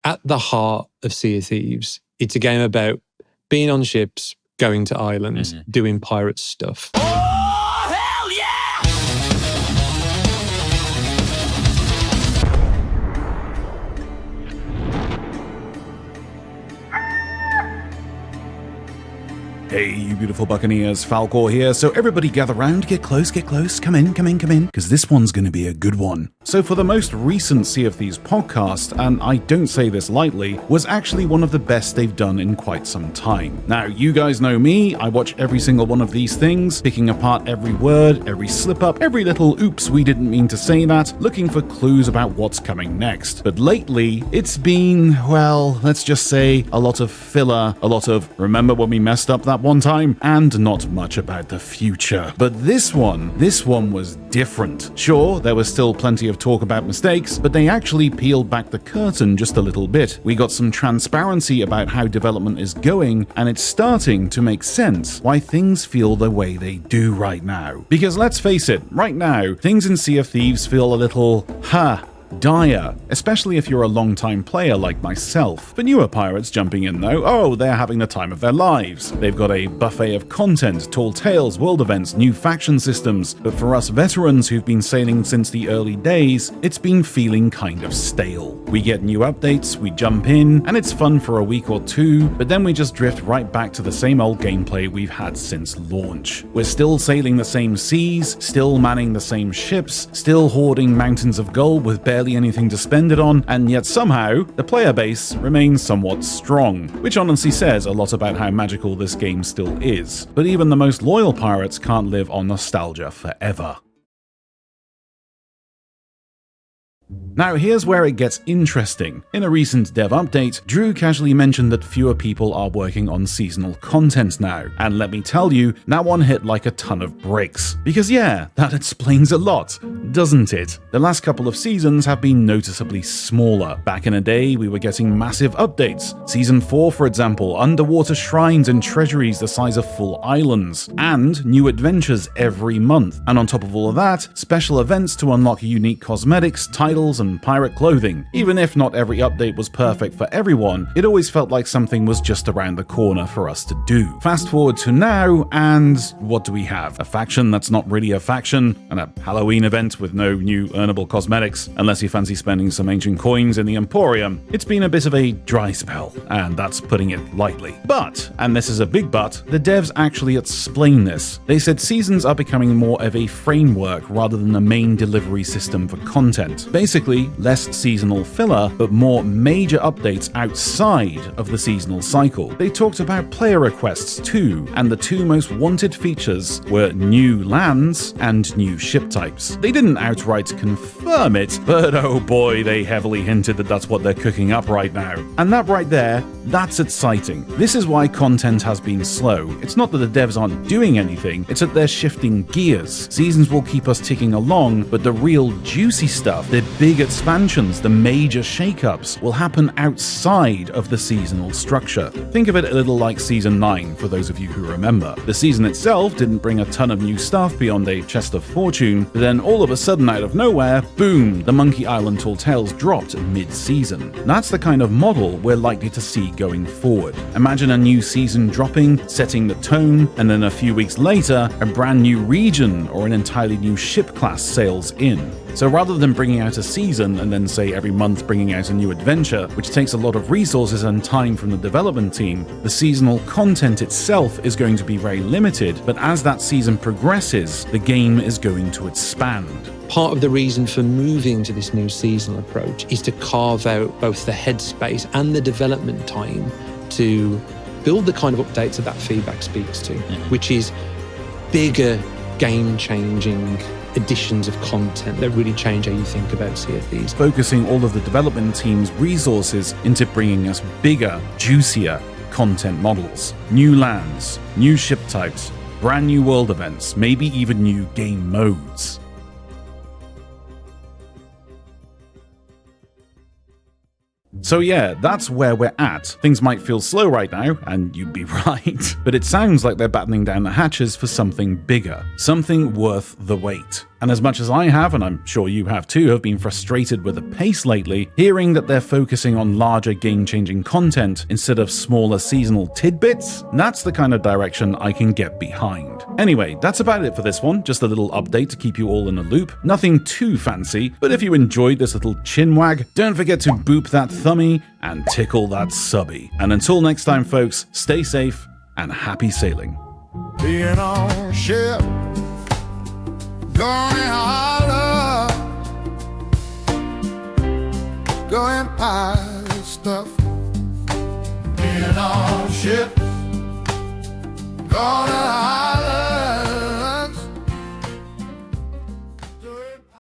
at the heart of Sea of Thieves, it's a game about being on ships, going to islands, doing pirate stuff. Oh, hell yeah! Hey, you beautiful Buccaneers, Falcore here. So everybody gather round, get close, come in, because this one's going to be a good one. So for the most recent Sea of Thieves podcast, and I don't say this lightly, was actually one of the best they've done in quite some time. Now, you guys know me, I watch every single one of these things, picking apart every word, every slip-up, every little oops, we didn't mean to say that, looking for clues about what's coming next. But lately, it's been, well, let's just say, a lot of filler, a lot of remember when we messed up that one time, and not much about the future. But this one was different. Sure, there was still plenty of talk about mistakes, but they actually peeled back the curtain just a little bit. We got some transparency about how development is going, and it's starting to make sense why things feel the way they do right now. Because let's face it, right now, things in Sea of Thieves feel a little, dire, especially if you're a long-time player like myself. For newer pirates jumping in though, oh, they're having the time of their lives. They've got a buffet of content, tall tales, world events, new faction systems, but for us veterans who've been sailing since the early days, it's been feeling kind of stale. We get new updates, we jump in, and it's fun for a week or two, but then we just drift right back to the same old gameplay we've had since launch. We're still sailing the same seas, still manning the same ships, still hoarding mountains of gold with barely anything to spend it on, and yet somehow, the player base remains somewhat strong, which honestly says a lot about how magical this game still is. But even the most loyal pirates can't live on nostalgia forever. Now here's where it gets interesting. In a recent dev update, Drew casually mentioned that fewer people are working on seasonal content now, and let me tell you, that one hit like a ton of bricks. Because yeah, that explains a lot, doesn't it? The last couple of seasons have been noticeably smaller. Back in a day, we were getting massive updates. Season 4, for example, underwater shrines and treasuries the size of full islands, and new adventures every month. And on top of all of that, special events to unlock unique cosmetics, titles, and pirate clothing. Even if not every update was perfect for everyone, it always felt like something was just around the corner for us to do. Fast forward to now, and what do we have? A faction that's not really a faction, and a Halloween event with no new earnable cosmetics, unless you fancy spending some ancient coins in the Emporium. It's been a bit of a dry spell, and that's putting it lightly. But, and this is a big but, the devs actually explain this. They said seasons are becoming more of a framework rather than a main delivery system for content. Basically, less seasonal filler, but more major updates outside of the seasonal cycle. They talked about player requests too, and the two most wanted features were new lands and new ship types. They didn't outright confirm it, but oh boy, they heavily hinted that that's what they're cooking up right now. And that right there, that's exciting. This is why content has been slow. It's not that the devs aren't doing anything, it's that they're shifting gears. Seasons will keep us ticking along, but the real juicy stuff, the big expansions, the major shakeups, will happen outside of the seasonal structure. Think of it a little like Season 9, for those of you who remember. The season itself didn't bring a ton of new stuff beyond a chest of fortune, but then all of a sudden out of nowhere, boom, the Monkey Island Tall Tales dropped mid-season. That's the kind of model we're likely to see going forward. Imagine a new season dropping, setting the tone, and then a few weeks later, a brand new region or an entirely new ship class sails in. So rather than bringing out a season and then say every month bringing out a new adventure, which takes a lot of resources and time from the development team, the seasonal content itself is going to be very limited, but as that season progresses, the game is going to expand. Part of the reason for moving to this new seasonal approach is to carve out both the headspace and the development time to build the kind of updates that feedback speaks to, which is bigger, game-changing additions of content that really change how you think about Sea of Thieves. Focusing all of the development team's resources into bringing us bigger, juicier content models, new lands, new ship types, brand new world events, maybe even new game modes. So yeah, that's where we're at. Things might feel slow right now, and you'd be right, but it sounds like they're battening down the hatches for something bigger, something worth the wait. And as much as I have, and I'm sure you have too, have been frustrated with the pace lately, hearing that they're focusing on larger game-changing content instead of smaller seasonal tidbits, that's the kind of direction I can get behind. Anyway, that's about it for this one, just a little update to keep you all in a loop. Nothing too fancy, but if you enjoyed this little chinwag, don't forget to boop that thumbie and tickle that subby. And until next time folks, stay safe and happy sailing. Being on ship, going holler, going pilot stuff. Being on ship, going holler.